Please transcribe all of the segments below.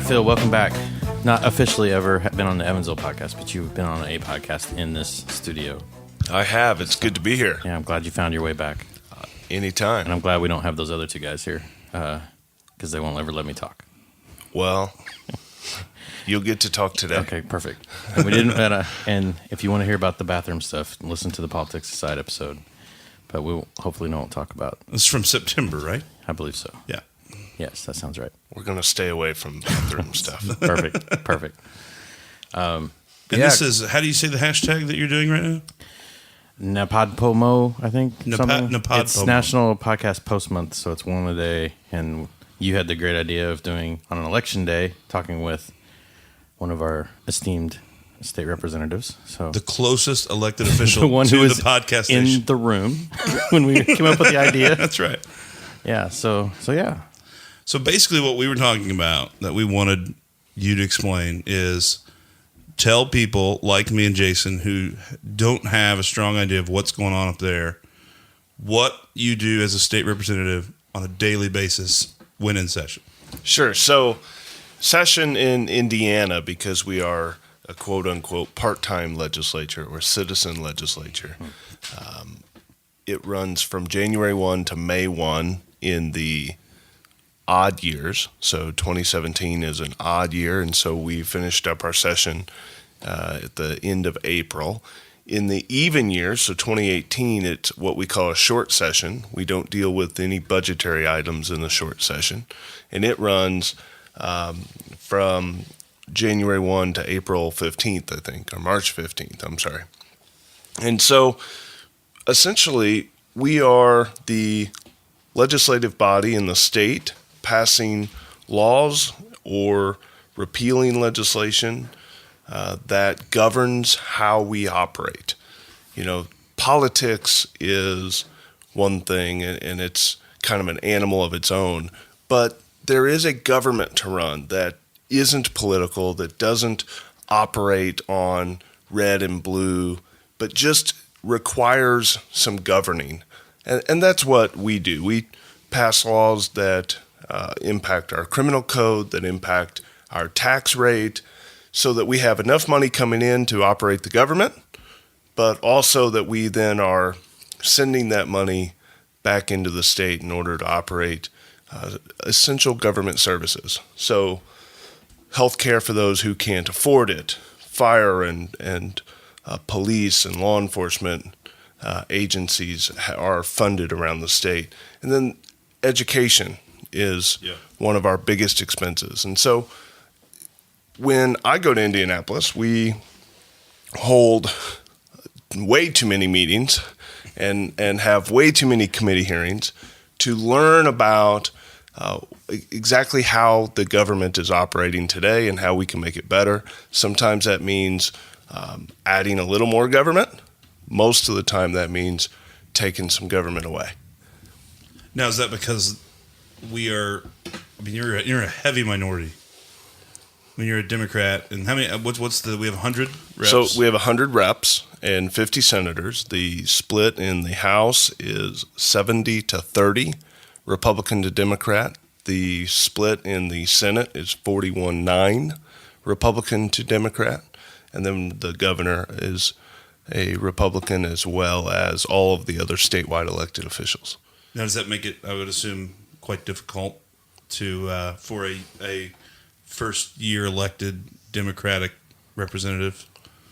Hatfield, welcome back. Not officially ever been on the Evansville podcast, but you've been on a podcast in this studio. I have. It's good to be here. Yeah, I'm glad you found your way back. Anytime. And I'm glad we don't have those other two guys here because they won't ever let me talk. Well, you'll get to talk today. Okay, perfect. And we didn't. And if you want to hear about the bathroom stuff, listen to the Politics Aside episode. But we'll hopefully not talk about. It's from September, right? I believe so. Yeah. Yes, that sounds right. We're going to stay away from bathroom stuff. Perfect. And this is, how do you say the hashtag that you're doing right now? NaPodPoMo, I think. It's NaPodPoMo. National Podcast Post Month, so it's one a day. And you had the great idea of doing, on an election day, talking with one of our esteemed state representatives. So the closest elected official the one to who was the podcast in station. the room when we came up with the idea. That's right. Yeah, so yeah. So basically what we were talking about that we wanted you to explain is tell people like me and Jason who don't have a strong idea of what's going on up there, what you do as a state representative on a daily basis when in session. Sure. So session in Indiana, because we are a quote-unquote part-time legislature or citizen legislature, it runs from January 1 to May 1 in the odd years. So 2017 is an odd year, and so we finished up our session at the end of April. In the even years, so 2018, it's what we call a short session. We don't deal with any budgetary items in the short session, and it runs from January 1 to April 15th, I think, or March 15th, I'm sorry. And so essentially, we are the legislative body in the state passing laws or repealing legislation that governs how we operate. You know, politics is one thing, and it's kind of an animal of its own, but there is a government to run that isn't political, that doesn't operate on red and blue, but just requires some governing. And that's what we do. We pass laws that impact our criminal code, that impact our tax rate, so that we have enough money coming in to operate the government, but also that we then are sending that money back into the state in order to operate essential government services. So health care for those who can't afford it, fire and police and law enforcement agencies are funded around the state. And then education is one of our biggest expenses. And so when I go to Indianapolis, we hold way too many meetings and have way too many committee hearings to learn about exactly how the government is operating today and how we can make it better. Sometimes that means adding a little more government. Most of the time that means taking some government away. Now, is that because you're a heavy minority? I mean, you're a Democrat, and how many? We have 100 reps? So we have 100 reps and 50 senators. The split in the House is 70 to 30, Republican to Democrat. The split in the Senate is 41-9, Republican to Democrat. And then the governor is a Republican, as well as all of the other statewide elected officials. Now, does that make it, I would assume, quite difficult to for a first-year elected Democratic representative?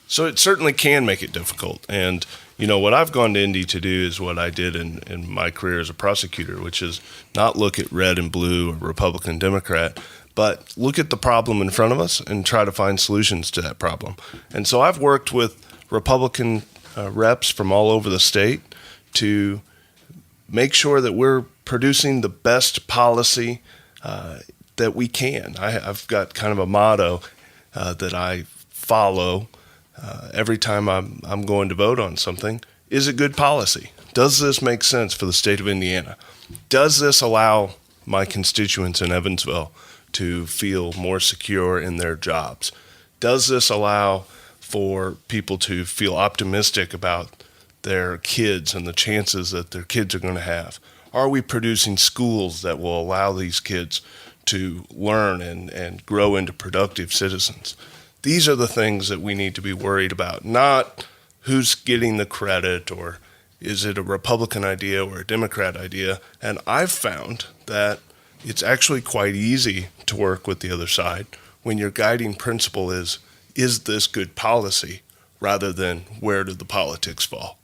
So it certainly can make it difficult. And, you know, what I've gone to Indy to do is what I did in my career as a prosecutor, which is not look at red and blue or Republican, Democrat, but look at the problem in front of us and try to find solutions to that problem. And so I've worked with Republican reps from all over the state to make sure that we're producing the best policy that we can. I've got kind of a motto that I follow every time I'm going to vote on something. Is it good policy? Does this make sense for the state of Indiana? Does this allow my constituents in Evansville to feel more secure in their jobs? Does this allow for people to feel optimistic about their kids and the chances that their kids are going to have? Are we producing schools that will allow these kids to learn and grow into productive citizens. These are the things that we need to be worried about, not who's getting the credit, or is it a Republican idea or a Democrat idea. And I've found that it's actually quite easy to work with the other side when your guiding principle is this good policy, rather than where did the politics fall.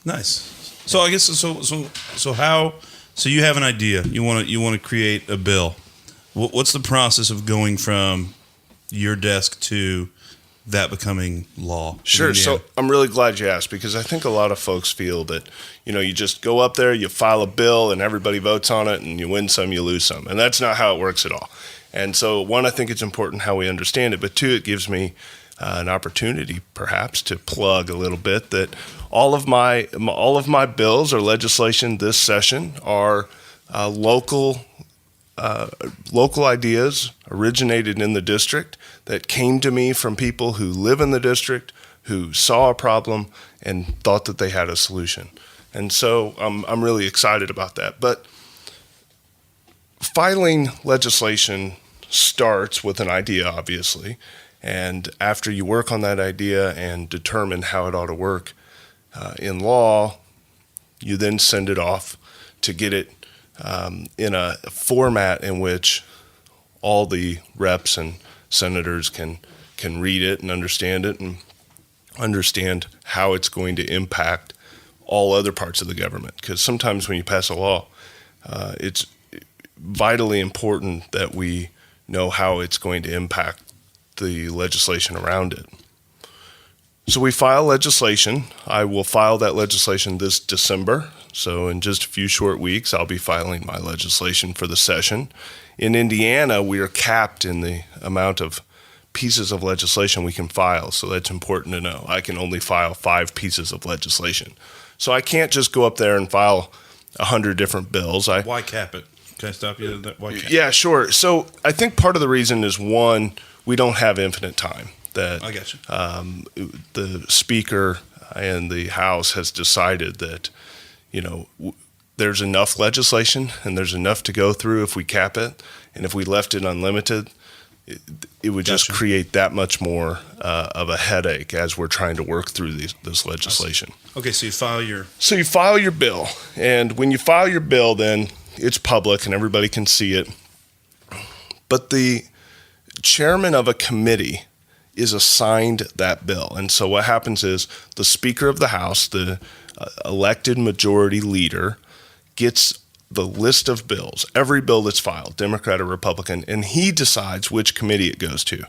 Nice. So I guess so you have an idea. You want to create a bill. What's the process of going from your desk to that becoming law? Sure. So I'm really glad you asked, because I think a lot of folks feel that, you just go up there, you file a bill, and everybody votes on it, and you win some, you lose some. And that's not how it works at all. And so, one, I think it's important how we understand it, but two, it gives me an opportunity perhaps to plug a little bit that all of my bills or legislation this session are local ideas originated in the district that came to me from people who live in the district, who saw a problem and thought that they had a solution. And so I'm really excited about that. But filing legislation starts with an idea, obviously. And after you work on that idea and determine how it ought to work in law, you then send it off to get it in a format in which all the reps and senators can read it and understand how it's going to impact all other parts of the government. Because sometimes when you pass a law, it's vitally important that we know how it's going to impact the legislation around it. So we file legislation. I will file that legislation this December. So in just a few short weeks, I'll be filing my legislation for the session. In Indiana, we are capped in the amount of pieces of legislation we can file. So that's important to know. I can only file 5 pieces of legislation. So I can't just go up there and file 100 different bills. Why cap it? Can I stop you? Why cap Yeah, sure. So I think part of the reason is, one, we don't have infinite time. That I got you. The Speaker and the House has decided that, there's enough legislation and there's enough to go through if we cap it. And if we left it unlimited, it would just create that much more of a headache as we're trying to work through this legislation. Okay, so you file your bill. And when you file your bill, then it's public and everybody can see it. But the chairman of a committee is assigned that bill. And so what happens is the Speaker of the House, the elected majority leader, gets the list of bills, every bill that's filed, Democrat or Republican, and he decides which committee it goes to.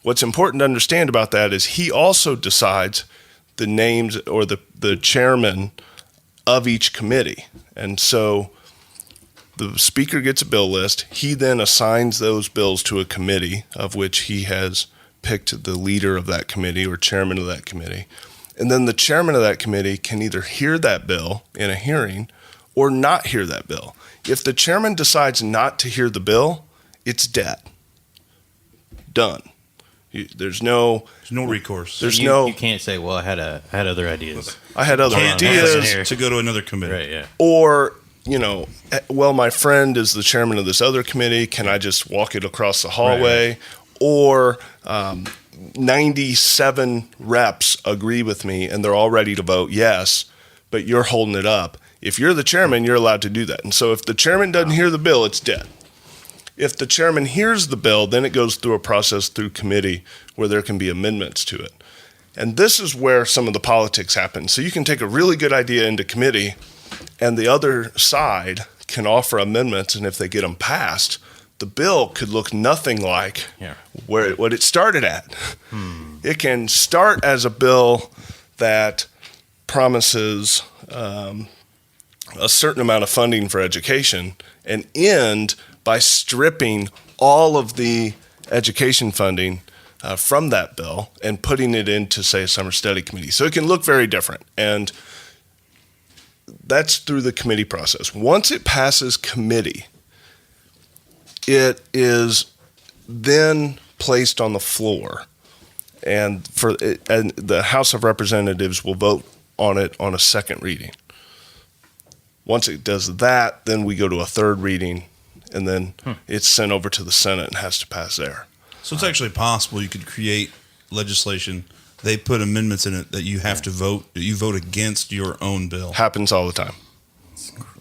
What's important to understand about that is he also decides the names or the chairman of each committee. And so the Speaker gets a bill list. He then assigns those bills to a committee of which he has picked the leader of that committee or chairman of that committee. And then the chairman of that committee can either hear that bill in a hearing or not hear that bill. If the chairman decides not to hear the bill, it's dead. Done. There's no recourse. You can't say, well, I had other ideas. I had other ideas to go to another committee. Right, yeah. Or, well, my friend is the chairman of this other committee. Can I just walk it across the hallway? Right. Or 97 reps agree with me and they're all ready to vote yes, but you're holding it up. If you're the chairman, you're allowed to do that. And so if the chairman doesn't hear the bill, it's dead. If the chairman hears the bill, then it goes through a process through committee where there can be amendments to it. And this is where some of the politics happen. So you can take a really good idea into committee and the other side can offer amendments, and if they get them passed, the bill could look nothing like what it started at. It can start as a bill that promises a certain amount of funding for education and end by stripping all of the education funding from that bill and putting it into, say, a summer study committee. So it can look very different. And that's through the committee process. Once it passes committee, it is then placed on the floor, and the House of Representatives will vote on it on a second reading. Once it does that, then we go to a third reading, and then it's sent over to the Senate and has to pass there. So it's actually possible you could create legislation. They put amendments in it that you have to vote. You vote against your own bill. Happens all the time.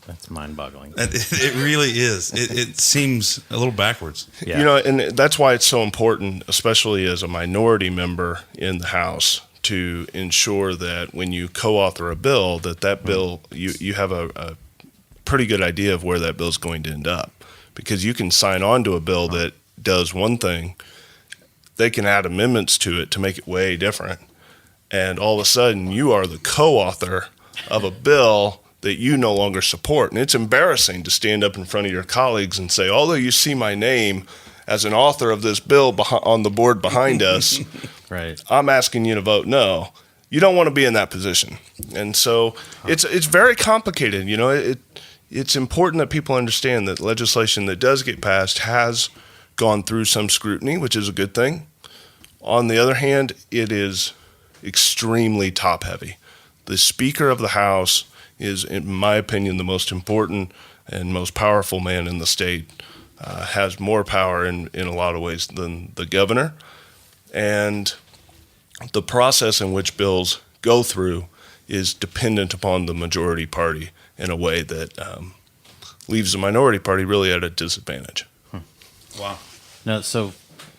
That's mind-boggling. It really is. It seems a little backwards. Yeah. You know, and that's why it's so important, especially as a minority member in the House, to ensure that when you co-author a bill, that bill, you have a pretty good idea of where that bill is going to end up. Because you can sign on to a bill that does one thing, they can add amendments to it to make it way different, and all of a sudden you are the co-author of a bill that you no longer support. And it's embarrassing to stand up in front of your colleagues and say, although you see my name as an author of this bill on the board behind us, Right. I'm asking you to vote no. You don't want to be in that position. And so it's very complicated. You know, it's important that people understand that legislation that does get passed has gone through some scrutiny, which is a good thing. On the other hand, it is extremely top-heavy. The Speaker of the House is, in my opinion, the most important and most powerful man in the state, has more power in a lot of ways than the governor. And the process in which bills go through is dependent upon the majority party in a way that leaves the minority party really at a disadvantage. Wow. No, so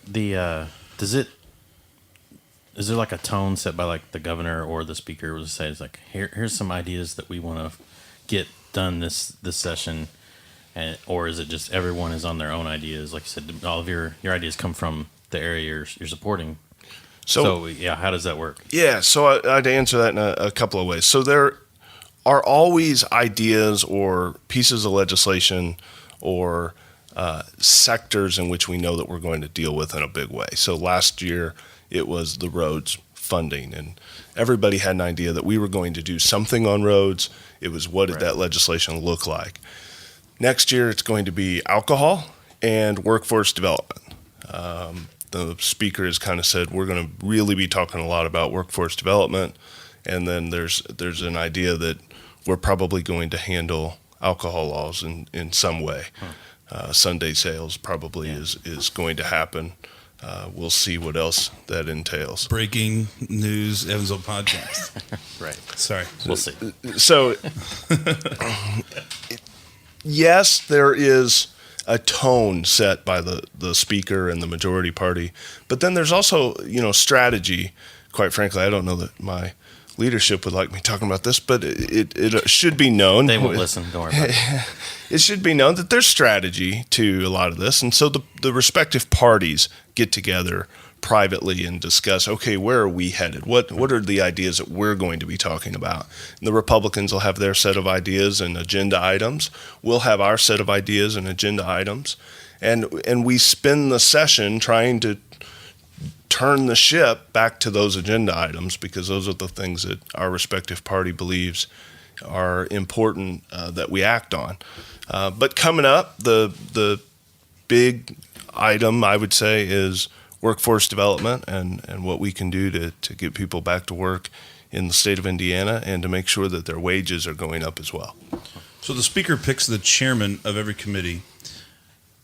the is there like a tone set by like the governor or the speaker to say it's like here's some ideas that we want to get done this session, or is it just everyone is on their own ideas? Like you said, all of your ideas come from the area you're supporting. So yeah, how does that work? Yeah, so I'd answer that in a couple of ways. So there are always ideas or pieces of legislation or sectors in which we know that we're going to deal with in a big way. So last year it was the roads funding, and everybody had an idea that we were going to do something on roads. It was what did that legislation look like? Next year it's going to be alcohol and workforce development. The speaker has kind of said we're going to really be talking a lot about workforce development, and then there's an idea that we're probably going to handle alcohol laws in some way. Sunday sales probably is going to happen. We'll see what else that entails. Breaking news, Evansville podcast. Right. Sorry. We'll see. So, yes, there is a tone set by the speaker and the majority party, but then there's also, strategy. Quite frankly, I don't know that my leadership would like me talking about this, but it should be known. They won't listen. Don't worry about it. It should be known that there's strategy to a lot of this, and so the respective parties get together privately and discuss, okay, where are we headed? What are the ideas that we're going to be talking about? And the Republicans will have their set of ideas and agenda items. We'll have our set of ideas and agenda items. And we spend the session trying to turn the ship back to those agenda items, because those are the things that our respective party believes are important that we act on. But coming up, the big item, I would say, is workforce development and what we can do to get people back to work in the state of Indiana and to make sure that their wages are going up as well. So the speaker picks the chairman of every committee.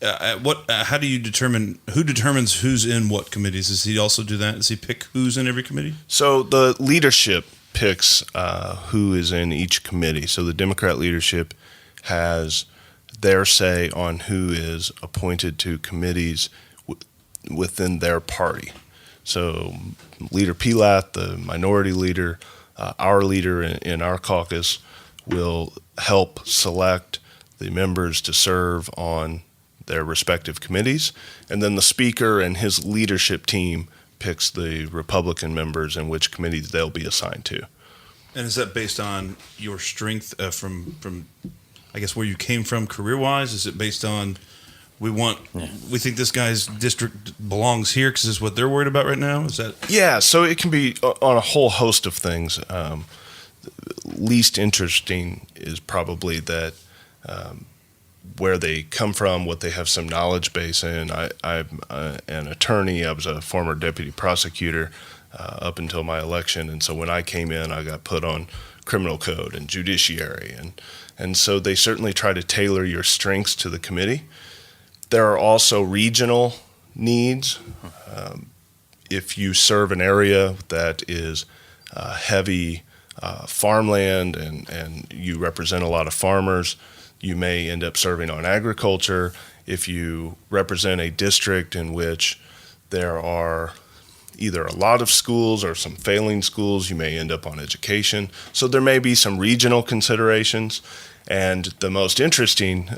How do you determine who determines who's in what committees? Does he also do that? Does he pick who's in every committee? So the leadership picks who is in each committee. So the Democrat leadership has their say on who is appointed to committees within their party. So Leader Pilat, the minority leader, our leader in our caucus, will help select the members to serve on their respective committees. And then the speaker and his leadership team picks the Republican members and which committees they'll be assigned to. And is that based on your strength from I guess where you came from career-wise? Is it based on we think this guy's district belongs here because this is what they're worried about right now? Is that? Yeah, so it can be on a whole host of things. Least interesting is probably that where they come from, what they have some knowledge base in. I'm an attorney. I was a former deputy prosecutor up until my election, and so when I came in, I got put on criminal code and judiciary, and so they certainly try to tailor your strengths to the committee. There are also regional needs. If you serve an area that is heavy farmland and you represent a lot of farmers, you may end up serving on agriculture. If you represent a district in which there are either a lot of schools or some failing schools, you may end up on education. So there may be some regional considerations. And the most interesting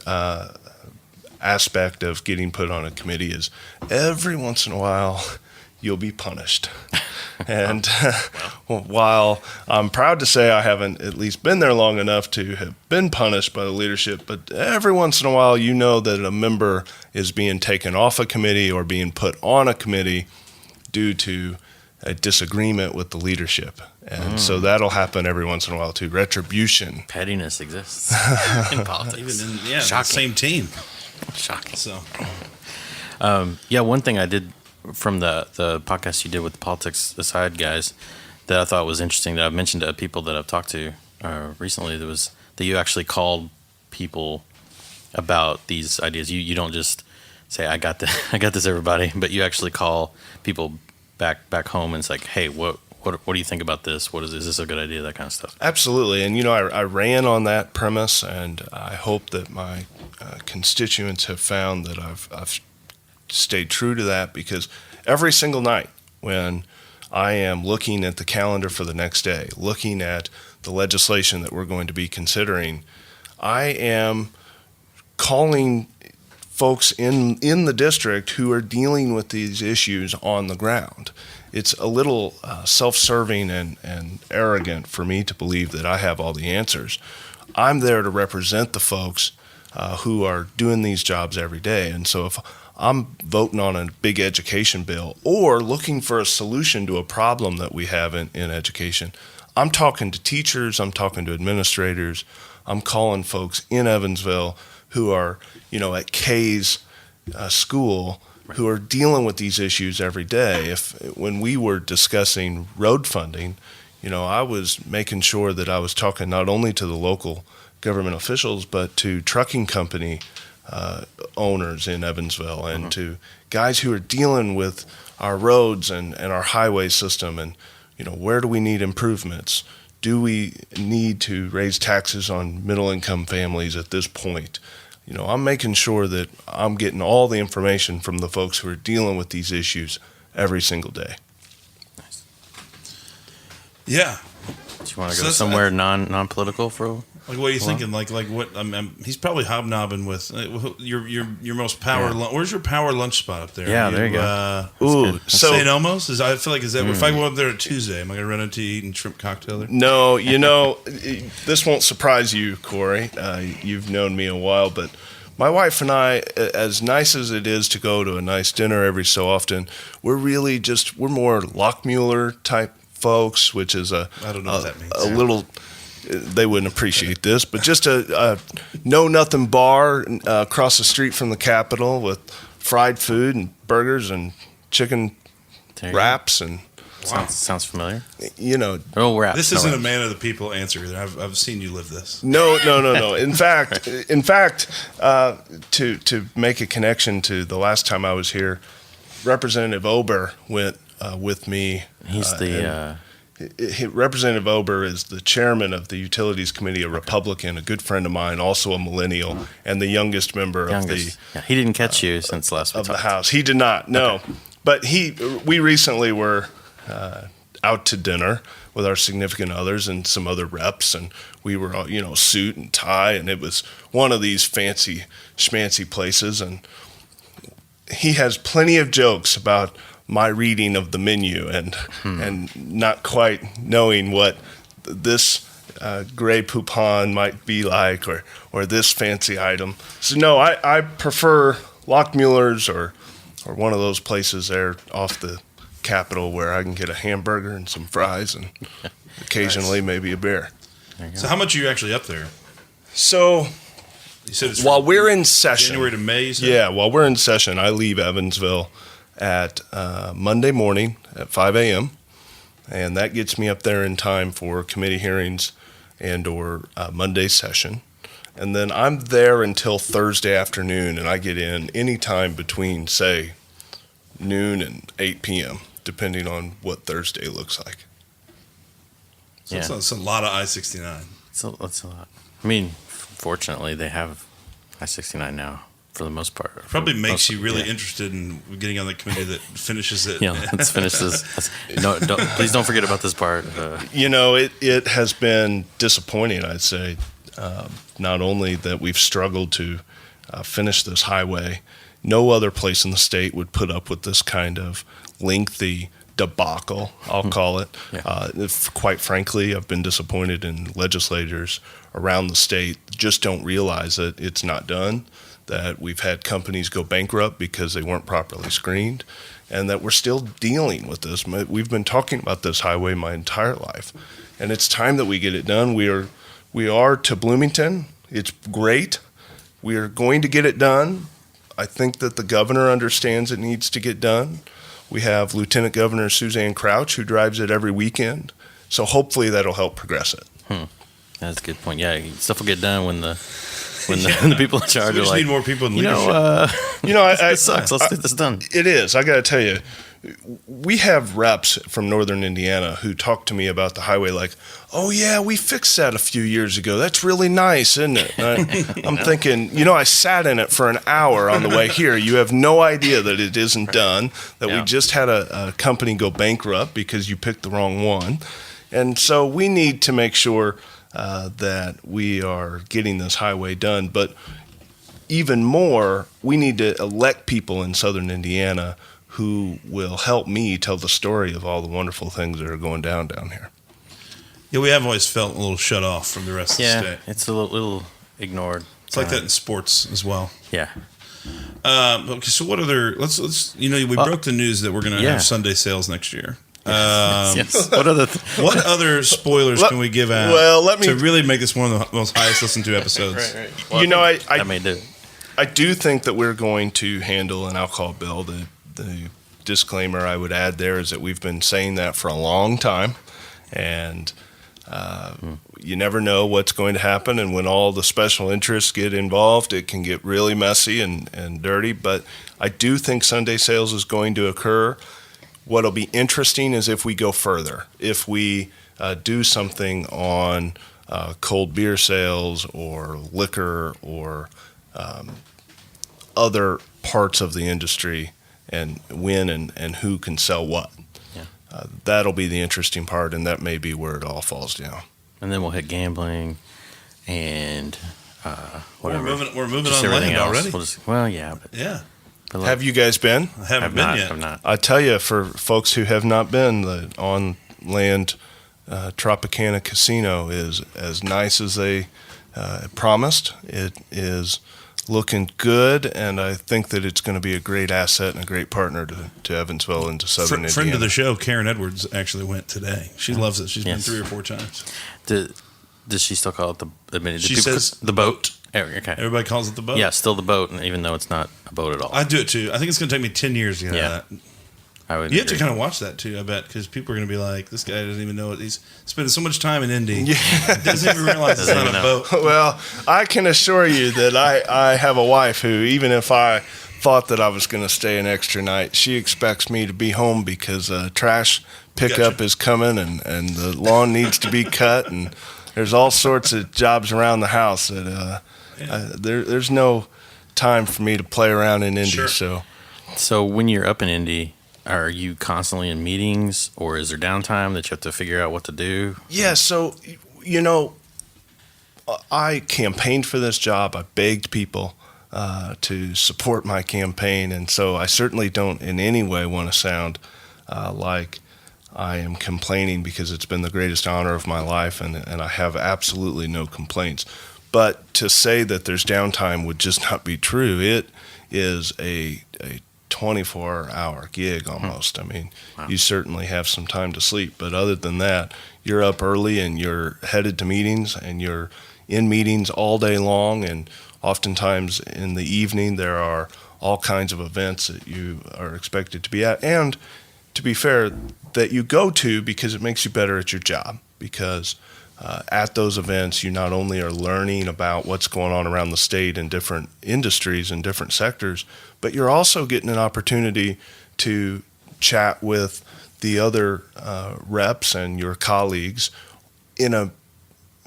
aspect of getting put on a committee is every once in a while you'll be punished. And while I'm proud to say I haven't at least been there long enough to have been punished by the leadership, but every once in a while you know that a member is being taken off a committee or being put on a committee due to a disagreement with the leadership. And so that'll happen every once in a while too. Retribution. Pettiness exists in politics. Even in the Shocking. same team. Shocking. So One thing I did from the podcast you did with the Politics Aside guys that I thought was interesting that I've mentioned to people that I've talked to recently, that was that you actually called people about these ideas. You don't just say, I got this, everybody, but you actually call people back home and it's like, hey, what do you think about this? Is this a good idea? That kind of stuff. Absolutely. And, I ran on that premise, and I hope that my constituents have found that I've stayed true to that, because every single night when I am looking at the calendar for the next day, looking at the legislation that we're going to be considering, I am calling folks in the district who are dealing with these issues on the ground. It's a little self-serving and arrogant for me to believe that I have all the answers. I'm there to represent the folks who are doing these jobs every day. And so if I'm voting on a big education bill or looking for a solution to a problem that we have in education, I'm talking to teachers, I'm talking to administrators, I'm calling folks in Evansville who are, at Kay's school, who are dealing with these issues every day. When we were discussing road funding, I was making sure that I was talking not only to the local government officials, but to trucking company owners in Evansville and to guys who are dealing with our roads and our highway system and, where do we need improvements? Do we need to raise taxes on middle-income families at this point? I'm making sure that I'm getting all the information from the folks who are dealing with these issues every single day. Nice. yeah. Do you want to go somewhere non-political for? Like, what are you thinking? Like what? He's probably hobnobbing with your most power. Where's your power lunch spot up there? Yeah, there you go. Ooh, so St. Elmo's? I feel like if I go up there on Tuesday, am I gonna run into you eating shrimp cocktail there? no, this won't surprise you, Corey. You've known me a while, but my wife and I, as nice as it is to go to a nice dinner every so often, we're more Lockmuller type folks, which is I don't know what that means. A little. They wouldn't appreciate this, but just a know-nothing bar across the street from the Capitol with fried food and burgers and chicken wraps and. Sounds familiar. Wraps. This isn't a man of the people answer either. I've seen you live this. No. In fact, to make a connection to the last time I was here, Representative Ober went with me. He's Representative Ober is the chairman of the Utilities Committee, a Republican, a good friend of mine, also a millennial, and the youngest member of the. Yeah, he didn't catch you since last of the House. He did not. No, okay. But we recently were out to dinner with our significant others and some other reps, and we were all, suit and tie, and it was one of these fancy schmancy places, and he has plenty of jokes about my reading of the menu and not quite knowing what this Grey Poupon might be like or this fancy item. So no, I prefer Lockmuller's or one of those places there off the Capitol where I can get a hamburger and some fries and occasionally maybe a beer. So how much are you actually up there? So you said it's while we're in session, January to May, you said? Yeah, while we're in session, I leave Evansville at Monday morning at 5 a.m., and that gets me up there in time for committee hearings and or Monday session. And then I'm there until Thursday afternoon, and I get in anytime between, say, noon and 8 p.m., depending on what Thursday looks like. So it's a lot of I-69. That's a lot. I mean, fortunately, they have I-69 now for the most part. Probably makes you really interested in getting on the committee that finishes it. Yeah, let's finish this. No, please don't forget about this part. It has been disappointing, I'd say, not only that we've struggled to finish this highway. No other place in the state would put up with this kind of lengthy debacle, I'll call it. Yeah. Quite frankly, I've been disappointed in legislators around the state just don't realize that it's not done, that we've had companies go bankrupt because they weren't properly screened, and that we're still dealing with this. We've been talking about this highway my entire life, and it's time that we get it done. We are to Bloomington. It's great. We are going to get it done. I think that the governor understands it needs to get done. We have Lieutenant Governor Suzanne Crouch, who drives it every weekend. So hopefully that'll help progress it. That's a good point. Yeah, stuff will get done when the people in charge We are just like, need more people in leadership. this sucks. Let's get this done. It is. I got to tell you, we have reps from northern Indiana who talk to me about the highway like, oh, yeah, we fixed that a few years ago. That's really nice, isn't it? I'm thinking, I sat in it for an hour on the way here. You have no idea that it isn't done, that we just had a company go bankrupt because you picked the wrong one. And so we need to make sure that we are getting this highway done. But even more, we need to elect people in southern Indiana who will help me tell the story of all the wonderful things that are going down here. Yeah, we have always felt a little shut off from the rest of the state. It's a little ignored. It's like that in sports as well. Yeah. Okay, so what other? Let's we broke the news that we're going to have Sunday sales next year. Yes. What other spoilers can we give out? Well, to really make this one of the most highest listened to episodes. Right. Well, I may do. I do think that we're going to handle an alcohol bill. The disclaimer I would add there is that we've been saying that for a long time, and you never know what's going to happen. And when all the special interests get involved, it can get really messy and dirty. But I do think Sunday sales is going to occur. What'll be interesting is if we go further, if we do something on cold beer sales or liquor or other parts of the industry, and when and who can sell what. Yeah. That'll be the interesting part, and that may be where it all falls down. And then we'll hit gambling and whatever. We're moving Just on everything land else. already. Yeah. But Have you guys been? I haven't been yet. I've not. I tell you, for folks who have not been, the on-land Tropicana Casino is as nice as they promised. It is looking good, and I think that it's going to be a great asset and a great partner to Evansville and to southern Indiana. Friend of the show, Karen Edwards, actually went today. She loves it. She's been 3 or 4 times. Does she still call it the? She says the boat. Okay. Everybody calls it the boat. Yeah, still the boat, even though it's not a boat at all. I do it too. I think it's going to take me 10 years to get out of that. I would. You have to kind of watch that too, I bet, because people are going to be like, "This guy doesn't even know what he's spending so much time in Indy. Doesn't even realize it's not a boat." Well, I can assure you that I have a wife who, even if I thought that I was going to stay an extra night, she expects me to be home because trash pickup is coming and the lawn needs to be cut, and there's all sorts of jobs around the house that there's no time for me to play around in Indy. Sure. So when you're up in Indy, are you constantly in meetings, or is there downtime that you have to figure out what to do? Yeah, so, I campaigned for this job. I begged people to support my campaign, and so I certainly don't in any way want to sound like I am complaining, because it's been the greatest honor of my life, and I have absolutely no complaints. But to say that there's downtime would just not be true. It is a 24-hour gig almost. I mean, You certainly have some time to sleep, but other than that, you're up early and you're headed to meetings, and you're in meetings all day long, and oftentimes in the evening there are all kinds of events that you are expected to be at, and to be fair, that you go to because it makes you better at your job, because at those events, you not only are learning about what's going on around the state in different industries and different sectors, but you're also getting an opportunity to chat with the other reps and your colleagues in a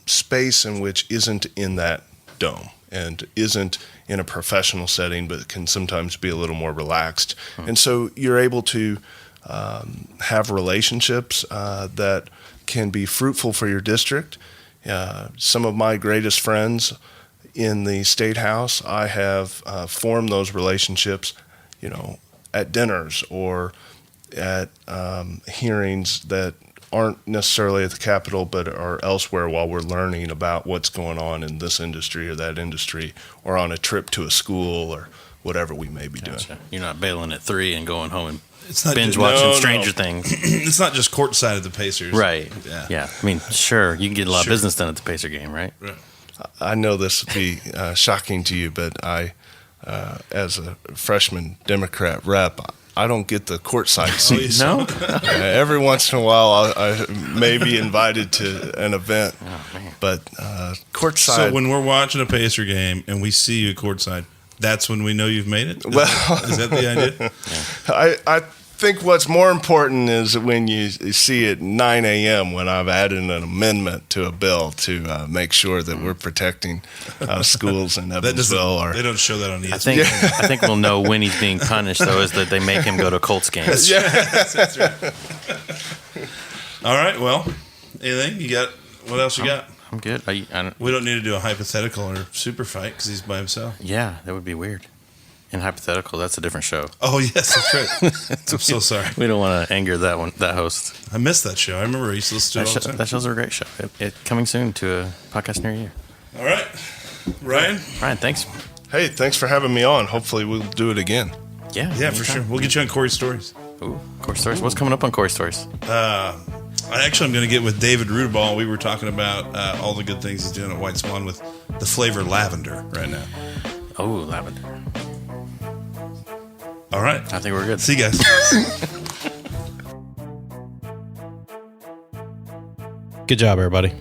space in which isn't in that dome and isn't in a professional setting, but can sometimes be a little more relaxed. And so you're able to have relationships that can be fruitful for your district. Some of my greatest friends in the State House, I have formed those relationships, at dinners or at hearings that aren't necessarily at the Capitol, but are elsewhere while we're learning about what's going on in this industry or that industry, or on a trip to a school or whatever we may be doing. You're not bailing at 3 and going home and It's not binge just, watching No, Stranger no. Things. it's not just courtside at the Pacers. Right. Yeah. I mean, sure, you can get a lot Sure. of business done at the Pacer game, right? Right. I know this would be shocking to you, but I, as a freshman Democrat rep, I don't get the courtside seats. No? Every once in a while, I may be invited to an event, Oh, man. but courtside. So when we're watching a Pacer game and we see you courtside, that's when we know you've made it? Is that the idea? I think what's more important is when you see at 9 a.m. when I've added an amendment to a bill to make sure that we're protecting schools in Evansville. They don't show that on ESPN. I think we'll know when he's being punished, though, is that they make him go to Colts games. That's right. All right. Well, anything you got? What else you got? I'm good. I don't, We don't need to do a hypothetical or super fight because he's by himself. yeah, that would be weird. In hypothetical, that's a different show. Oh yes, that's right. I'm so sorry. We don't want to anger that host. I missed that show. I remember I used to listen to it all the time. That show's a great show. It coming soon to a podcast near you. All right, Ryan. Ryan, thanks. Hey, thanks for having me on. Hopefully, we'll do it again. Yeah, Yeah, for sure. We'll get you on Corey's stories. Ooh, Corey Stories. What's coming up on Corey Stories? I'm going to get with David Rudaball. We were talking about all the good things he's doing at White Swan with the flavor lavender right now. Oh, lavender. All right. I think we're good. See you guys. Good job, everybody.